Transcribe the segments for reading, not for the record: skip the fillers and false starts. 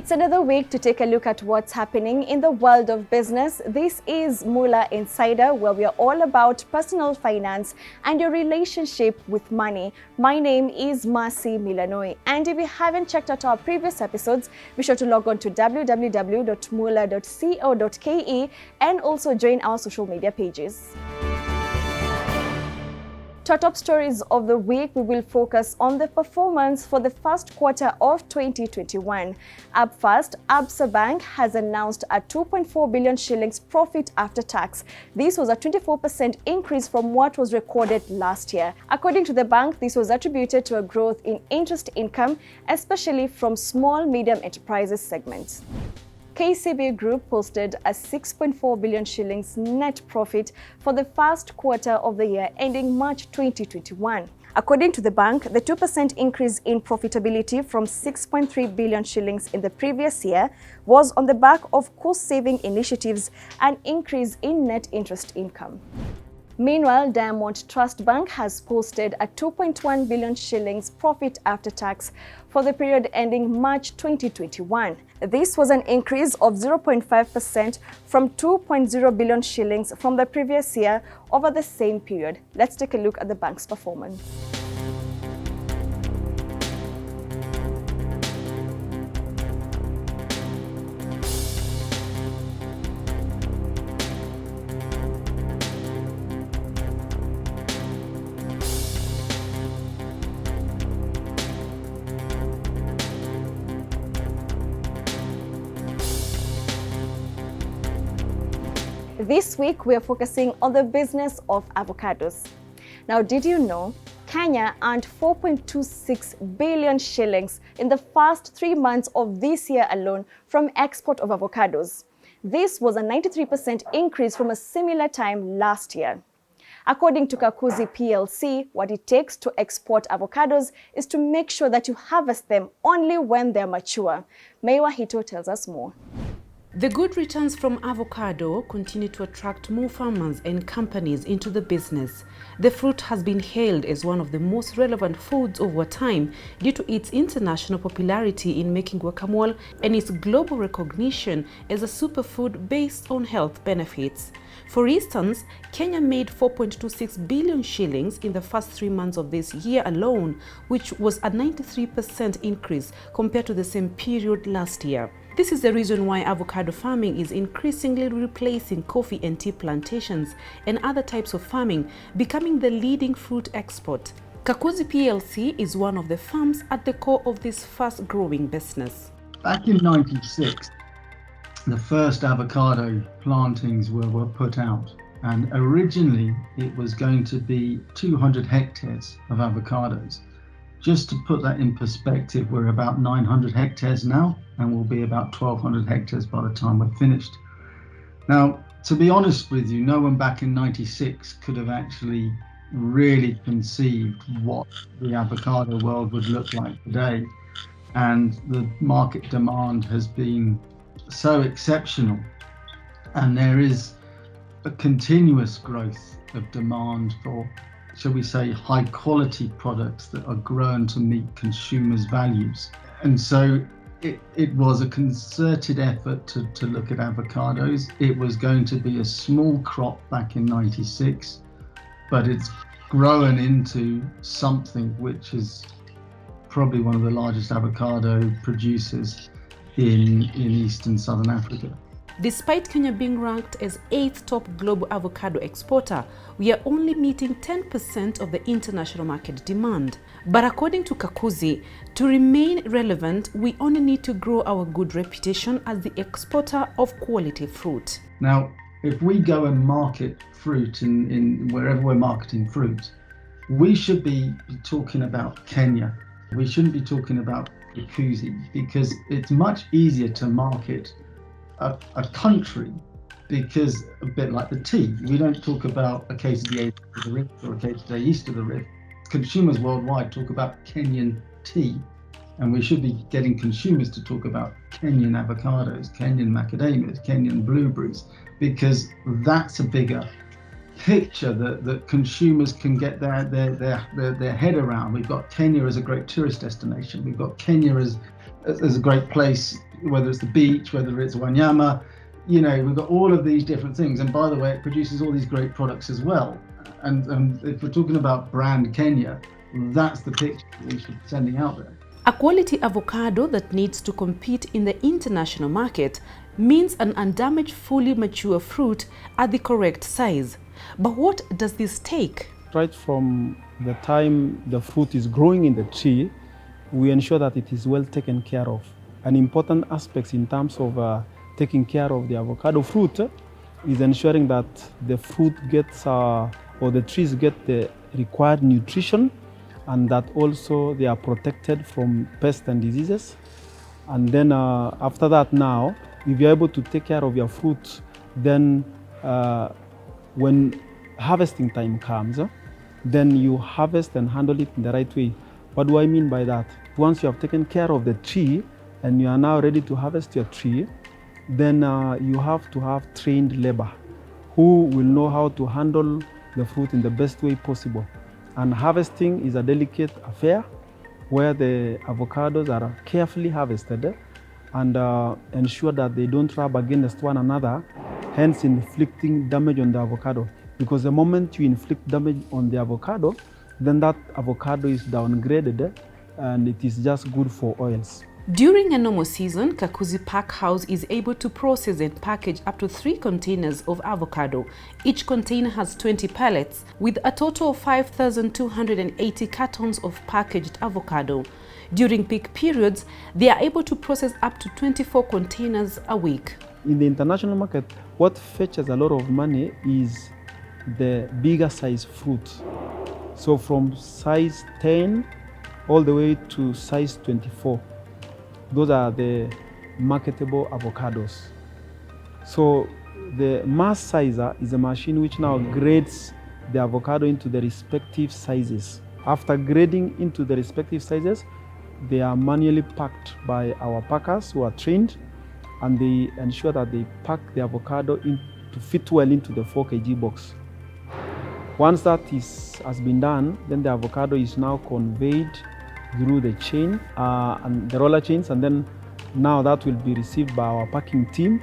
It's another week to take a look at what's happening in the world of business. This is Moolah Insider, where we are all about personal finance and your relationship with money. My name is Mercy Milanoi, and if you haven't checked out our previous episodes, be sure to log on to www.moolah.co.ke and also join our social media pages. To our top stories of the week, we will focus on the performance for the first quarter of 2021. Up first, Absa Bank has announced a 2.4 billion shillings profit after tax. This was a 24% increase from what was recorded last year. According to the bank, this was attributed to a growth in interest income, especially from small medium enterprises segments. KCB Group posted a 6.4 billion shillings net profit for the first quarter of the year ending March 2021. According to the bank, the 2% increase in profitability from 6.3 billion shillings in the previous year was on the back of cost-saving initiatives and increase in net interest income. Meanwhile, Diamond Trust Bank has posted a 2.1 billion shillings profit after tax for the period ending March 2021. This was an increase of 0.5% from 2.0 billion shillings from the previous year over the same period. Let's take a look at the bank's performance. This week, we are focusing on the business of avocados. Now, did you know Kenya earned 4.26 billion shillings in the first 3 months of this year alone from export of avocados? This was a 93% increase from a similar time last year. According to Kakuzi PLC, what it takes to export avocados is to make sure that you harvest them only when they're mature. Meiwa Hito tells us more. The good returns from avocado continue to attract more farmers and companies into the business. The fruit has been hailed as one of the most relevant foods over time due to its international popularity in making guacamole and its global recognition as a superfood based on health benefits. For instance, Kenya made 4.26 billion shillings in the first 3 months of this year alone, which was a 93% increase compared to the same period last year. This is the reason why avocado farming is increasingly replacing coffee and tea plantations and other types of farming, becoming the leading fruit export. Kakuzi PLC is one of the farms at the core of this fast-growing business. Back in '96, the first avocado plantings were put out, and originally it was going to be 200 hectares of avocados. Just to put that in perspective, we're about 900 hectares now, and we'll be about 1,200 hectares by the time we're finished. Now, to be honest with you, no one back in '96 could have actually really conceived what the avocado world would look like today. And the market demand has been so exceptional, and there is a continuous growth of demand for, shall we say, high quality products that are grown to meet consumers' values. And so it was a concerted effort to look at avocados. It was going to be a small crop back in '96, but it's grown into something which is probably one of the largest avocado producers in East and Southern Africa. Despite Kenya being ranked as 8th top global avocado exporter, we are only meeting 10% of the international market demand. But according to Kakuzi, to remain relevant, we only need to grow our good reputation as the exporter of quality fruit. Now, if we go and market fruit in wherever we're marketing fruit, we should be talking about Kenya. We shouldn't be talking about Kakuzi, because it's much easier to market a country, because a bit like the tea, we don't talk about a case of the east of the rift or a case of the east of the rift. Consumers worldwide talk about Kenyan tea, and we should be getting consumers to talk about Kenyan avocados, Kenyan macadamias, Kenyan blueberries, because that's a bigger picture that consumers can get their head around. We've got Kenya as a great tourist destination. We've got Kenya as a great place whether it's the beach, whether it's Wanyama, we've got all of these different things. And by the way, it produces all these great products as well. And if we're talking about brand Kenya, that's the picture we should be sending out there. A quality avocado that needs to compete in the international market means an undamaged, fully mature fruit at the correct size. But what does this take? Right from the time the fruit is growing in the tree, we ensure that it is well taken care of. An important aspect in terms of taking care of the avocado fruit is ensuring that the fruit gets, or the trees get the required nutrition, and that also they are protected from pests and diseases. And then after that now, if you're able to take care of your fruit, then when harvesting time comes, then you harvest and handle it in the right way. What do I mean by that? Once you have taken care of the tree and you are now ready to harvest your tree, then you have to have trained labor who will know how to handle the fruit in the best way possible. And harvesting is a delicate affair where the avocados are carefully harvested and ensure that they don't rub against one another, hence inflicting damage on the avocado. Because the moment you inflict damage on the avocado, then that avocado is downgraded and it is just good for oils. During a normal season, Kakuzi Pack House is able to process and package up to 3 containers of avocado. Each container has 20 pallets, with a total of 5,280 cartons of packaged avocado. During peak periods, they are able to process up to 24 containers a week. In the international market, what fetches a lot of money is the bigger size fruit. So from size 10 all the way to size 24. Those are the marketable avocados. So the mass sizer is a machine which now grades the avocado into the respective sizes. After grading into the respective sizes, they are manually packed by our packers who are trained, and they ensure that they pack the avocado to fit well into the 4 kg box. Once that has been done, then the avocado is now conveyed through the chain and the roller chains, and then now that will be received by our packing team,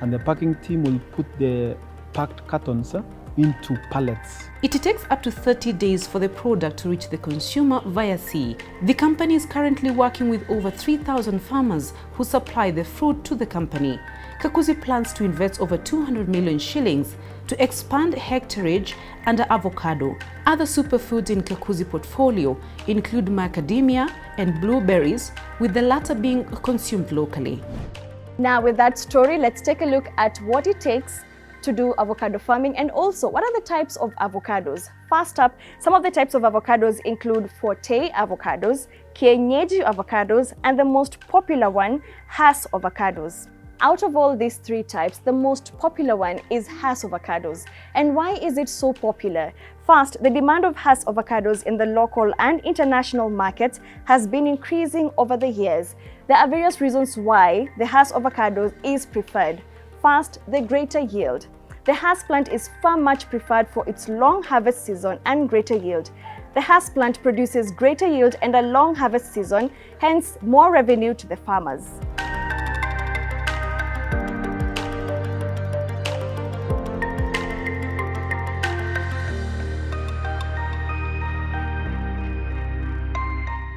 and the packing team will put the packed cartons into pallets. It takes up to 30 days for the product to reach the consumer via sea. The company is currently working with over 3,000 farmers who supply the fruit to the company. Kakuzi plans to invest over 200 million shillings to expand hectareage under avocado. Other superfoods in Kakuzi portfolio include macadamia and blueberries, with the latter being consumed locally. Now with that story, let's take a look at what it takes to do avocado farming, and also what are the types of avocados. First up, some of the types of avocados include Forte avocados, Kienyeji avocados, and the most popular one, Hass avocados. Out of all these 3 types, the most popular one is Hass avocados. And why is it so popular? First, the demand of Hass avocados in the local and international markets has been increasing over the years. There are various reasons why the Hass avocados is preferred. First, the greater yield. The Hass plant is far much preferred for its long harvest season and greater yield. The Hass plant produces greater yield and a long harvest season, hence more revenue to the farmers.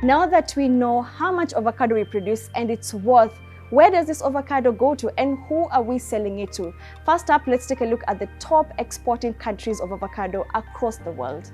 Now that we know how much avocado we produce and its worth, where does this avocado go to and who are we selling it to? First up, let's take a look at the top exporting countries of avocado across the world.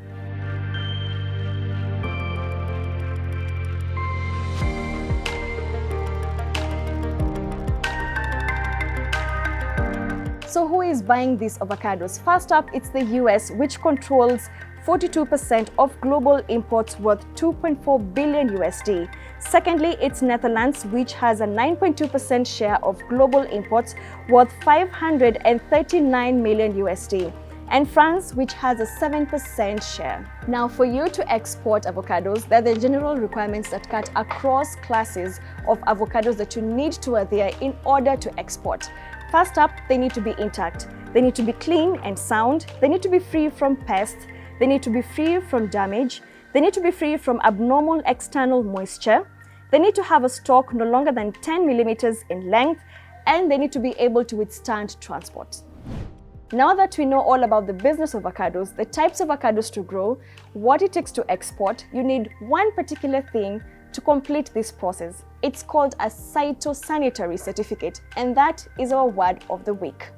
So who is buying these avocados? First up, it's the US, which controls 42% of global imports worth 2.4 billion USD. Secondly, it's Netherlands, which has a 9.2% share of global imports worth 539 million USD. And France, which has a 7% share. Now, for you to export avocados, there are the general requirements that cut across classes of avocados that you need to adhere in order to export. First up, they need to be intact. They need to be clean and sound. They need to be free from pests. They need to be free from damage. They need to be free from abnormal external moisture. They need to have a stalk no longer than 10 millimeters in length, and they need to be able to withstand transport. Now that we know all about the business of avocados, the types of avocados to grow, what it takes to export, you need one particular thing to complete this process. It's called a phytosanitary certificate, and that is our word of the week.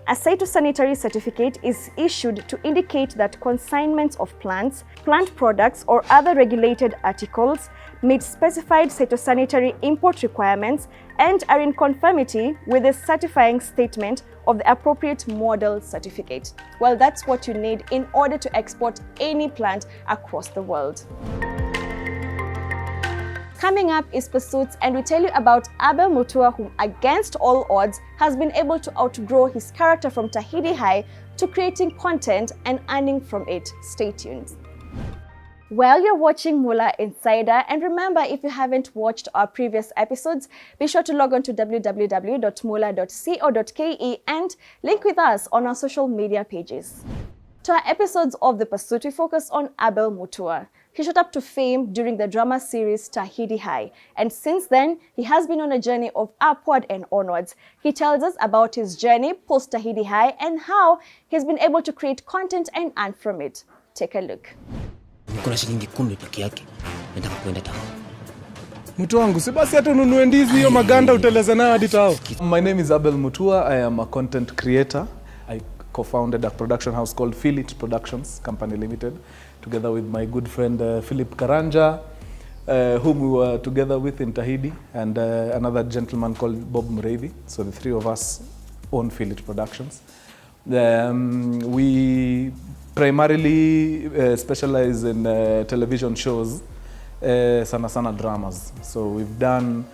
A phytosanitary certificate is issued to indicate that consignments of plants, plant products, or other regulated articles meet specified phytosanitary import requirements and are in conformity with the certifying statement of the appropriate model certificate. Well, that's what you need in order to export any plant across the world. Coming up is Pursuits, and we tell you about Abel Motua, who against all odds has been able to outgrow his character from Tahiti High to creating content and earning from it. Stay tuned. Well, you're watching Moolah Insider, and remember, if you haven't watched our previous episodes, be sure to log on to www.moolah.co.ke and link with us on our social media pages. To our episodes of The Pursuit, we focus on Abel Motua. He shot up to fame during the drama series Tahiti High, and since then, he has been on a journey of upward and onwards. He tells us about his journey post Tahiti High and how he's been able to create content and earn from it. Take a look. Kuna shilingi 10 peke yake. Nataka kwenda town. Mtu wangu, si basi hata ununue ndizi hiyo maganda uteleze nayo hadi town. My name is Abel Motua. I am a content creator. I co-founded a production house called Feel It Productions Company Limited, together with my good friend Philip Karanja, whom we were together with in Tahiti, and another gentleman called Bob Mreithi. So the three of us own Feel It Productions. We primarily specialize in television shows, sana dramas. So we've done,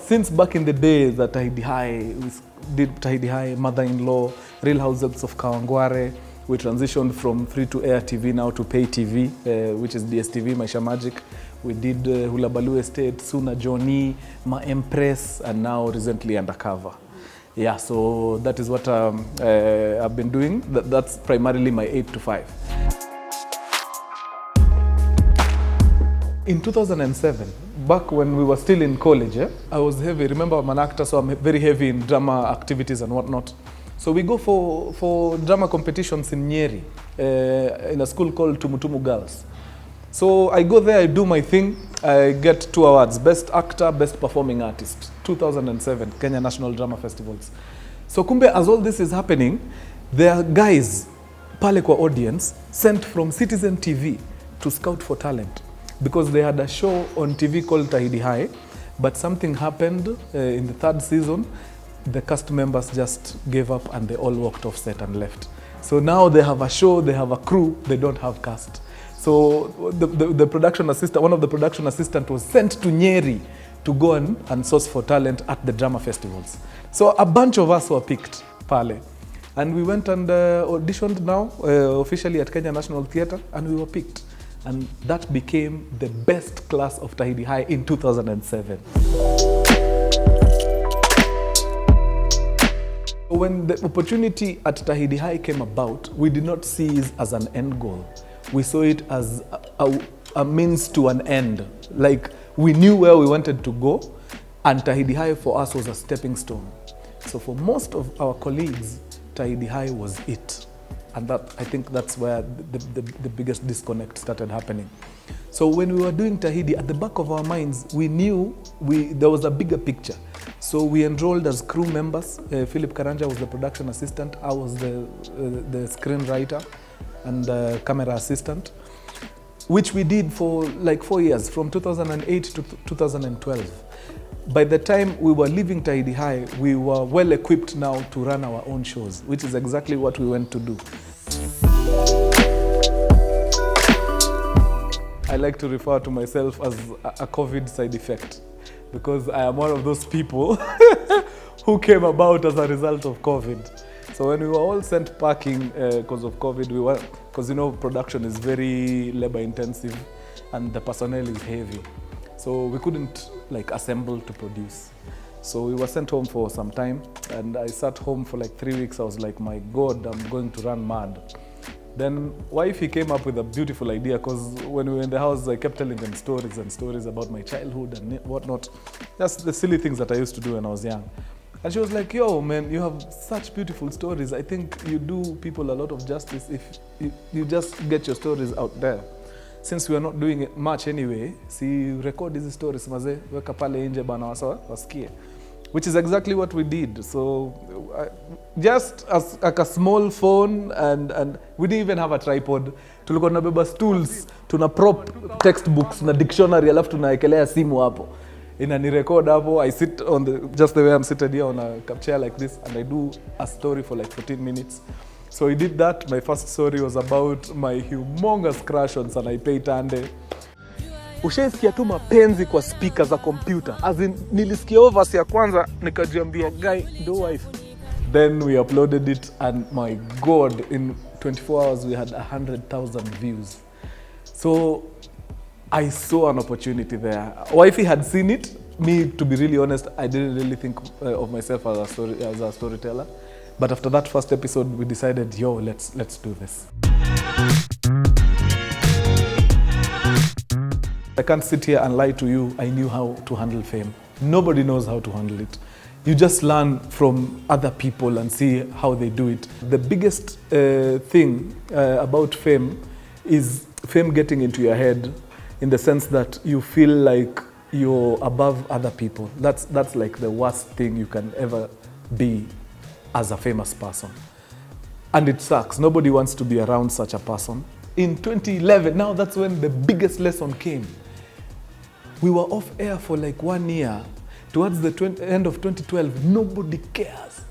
since back in the days at Tahiti High, we did Tahiti High, Mother-in-Law, Real Housewives of Kawangware. We transitioned from free-to-air TV now to pay TV, which is DSTV, Maisha Magic. We did Hula Baloo Estate, Suna Johnny, Ma Empress, and now recently Undercover. Yeah, so that is what I've been doing. That's primarily my 8 to 5. In 2007, back when we were still in college, I was heavy. Remember, I'm an actor, so I'm very heavy in drama activities and whatnot. So we go for drama competitions in Nyeri, in a school called Tumutumu Girls. So I go there, I do my thing, I get 2 awards, Best Actor, Best Performing Artist, 2007, Kenya National Drama Festivals. So kumbe, as all this is happening, there are guys, pale kwa audience, sent from Citizen TV to scout for talent, because they had a show on TV called Tahiti High, but something happened in the 3rd season. The cast members just gave up and they all walked off set and left. So now they have a show, they have a crew, they don't have cast. So the production assistant, one of the production assistants was sent to Nyeri to go and source for talent at the drama festivals. So a bunch of us were picked pale. And we went and auditioned now officially at Kenya National Theatre, and we were picked. And that became the best class of Tahiti High in 2007. When the opportunity at Tahiti High came about, we did not see it as an end goal. We saw it as a means to an end. Like, we knew where we wanted to go, and Tahiti High for us was a stepping stone. So for most of our colleagues, Tahiti High was it. And that, I think that's where the biggest disconnect started happening. So when we were doing Tahiti, at the back of our minds, we knew there was a bigger picture. So we enrolled as crew members. Philip Karanja was the production assistant. I was the screenwriter and the camera assistant, which we did for like 4 years, from 2008 to 2012. By the time we were leaving Tahiti High, we were well equipped now to run our own shows, which is exactly what we went to do. I like to refer to myself as a COVID side effect, because I am one of those people who came about as a result of COVID. So when we were all sent packing because of COVID, because you know, production is very labor intensive and the personnel is heavy. So we couldn't like assemble to produce. So we were sent home for some time, and I sat home for like 3 weeks. I was like, my God, I'm going to run mad. Then wifey came up with a beautiful idea, because when we were in the house, I kept telling them stories and stories about my childhood and whatnot. That's the silly things that I used to do when I was young. And she was like, yo, man, you have such beautiful stories. I think you do people a lot of justice if you just get your stories out there. Since we are not doing it much anyway, see, record these stories, maze, weka pale nje bana wasikie. Which is exactly what we did. So just as like a small phone, and we didn't even have a tripod. Tulikuwa tunabeba stools, tuna prop textbooks na dictionary, alafu tunaekelea simu hapo. Inani record hapo. I sit on just the way I'm seated here on a chair like this, and I do a story for like 14 minutes. So we did that. My first story was about my humongous crush on Sanaipei Tande. Ushaisikia tu mapenzi kwa speaker za computer. As in, nilisikia verse ya kwanza, nikajiambia, guy, do wife. Then we uploaded it, and my God, in 24 hours we had 100,000 views. So I saw an opportunity there. Wifey had seen it. Me, to be really honest, I didn't really think of myself as a storyteller. But after that first episode, we decided, yo, let's do this. I can't sit here and lie to you. I knew how to handle fame. Nobody knows how to handle it. You just learn from other people and see how they do it. The biggest thing about fame is fame getting into your head, in the sense that you feel like you're above other people. That's like the worst thing you can ever be as a famous person. And it sucks. Nobody wants to be around such a person. In 2011, now that's when the biggest lesson came. We were off air for like 1 year. Towards the end of 2012, nobody cares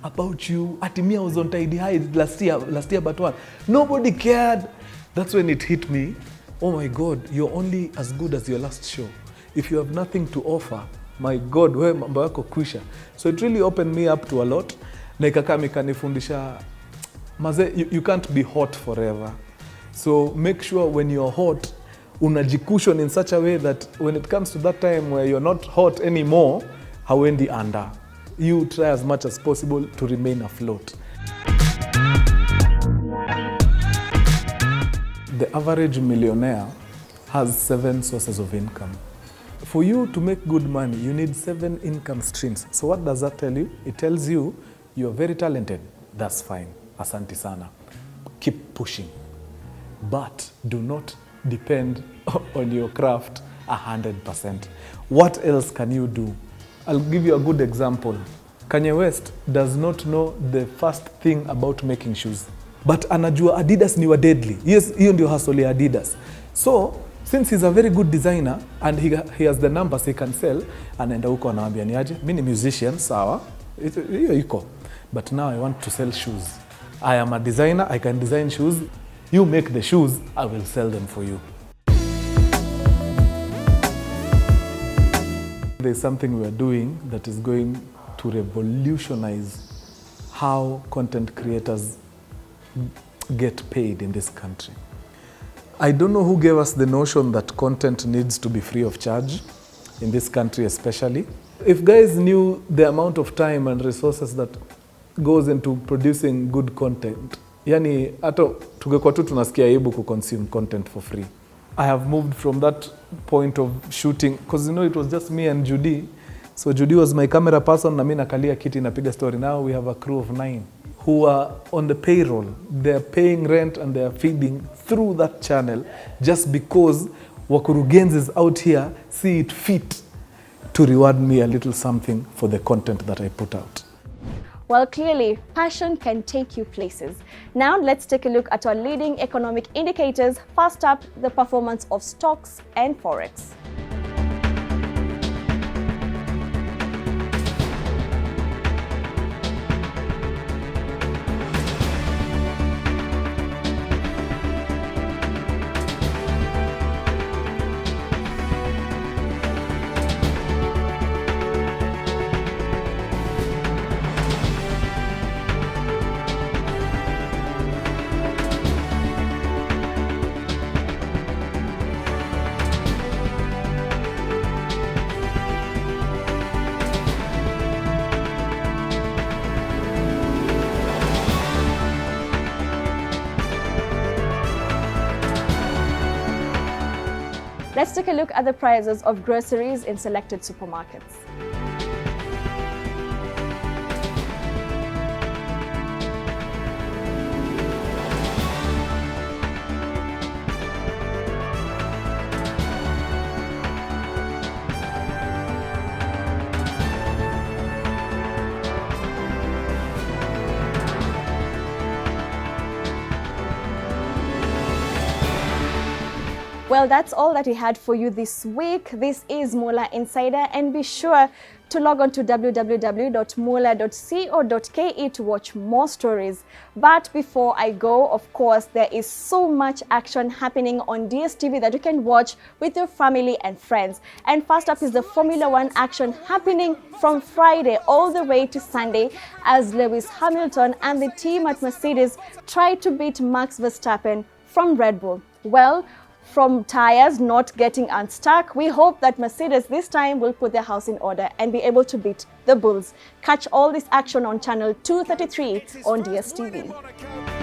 about you. Atimia was on Tidy High last year but one. Nobody cared. That's when it hit me. Oh my God, you're only as good as your last show. If you have nothing to offer, my God, we mambo yako kwisha. So it really opened me up to a lot. Na ikakami kanifundisha, maze, you can't be hot forever. So make sure when you're hot, unajikushon in such a way that when it comes to that time where you're not hot anymore, hauendi under. You try as much as possible to remain afloat. The average millionaire has 7 sources of income. For you to make good money, you need 7 income streams. So what does that tell you? It tells you you're very talented. That's fine. Asante sana. Keep pushing. But do not depend on your craft 100%. What else can you do? I'll give you a good example. Kanye West does not know the first thing about making shoes. But anajua Adidas ni wa deadly. Yes, hiyo ndio hustle ya Adidas. So, since he's a very good designer and he has the numbers he can sell, anaenda huko anawaambia ni aje, mimi ni musician, sawa? Hiyo iko. But now I want to sell shoes. I am a designer, I can design shoes. You make the shoes, I will sell them for you. There's something we are doing that is going to revolutionize how content creators get paid in this country. I don't know who gave us the notion that content needs to be free of charge, in this country especially. If guys knew the amount of time and resources that goes into producing good content, yani ato tungekuwa tu tunasikia aibu consume content for free. I have moved from that point of shooting, because it was just me and Judy. So Judy was my camera person, na mimi nakalia kiti napiga story. Now we have a crew of 9 who are on the payroll. They're paying rent and they're feeding through that channel just because wakurugenzis out here see it fit to reward me a little something for the content that I put out. Well, clearly, passion can take you places. Now, let's take a look at our leading economic indicators. First up, the performance of stocks and forex. Let's take a look at the prices of groceries in selected supermarkets. Well, that's all that we had for you this week. This is Moolah Insider, and be sure to log on to www.moolah.co.ke to watch more stories. But before I go, of course, there is so much action happening on DSTV that you can watch with your family and friends. And first up is the Formula One action happening from Friday all the way to Sunday as Lewis Hamilton and the team at Mercedes try to beat Max Verstappen from Red Bull. Well, from tires not getting unstuck, we hope that Mercedes this time will put their house in order and be able to beat the Bulls. Catch all this action on channel 233 on DSTV.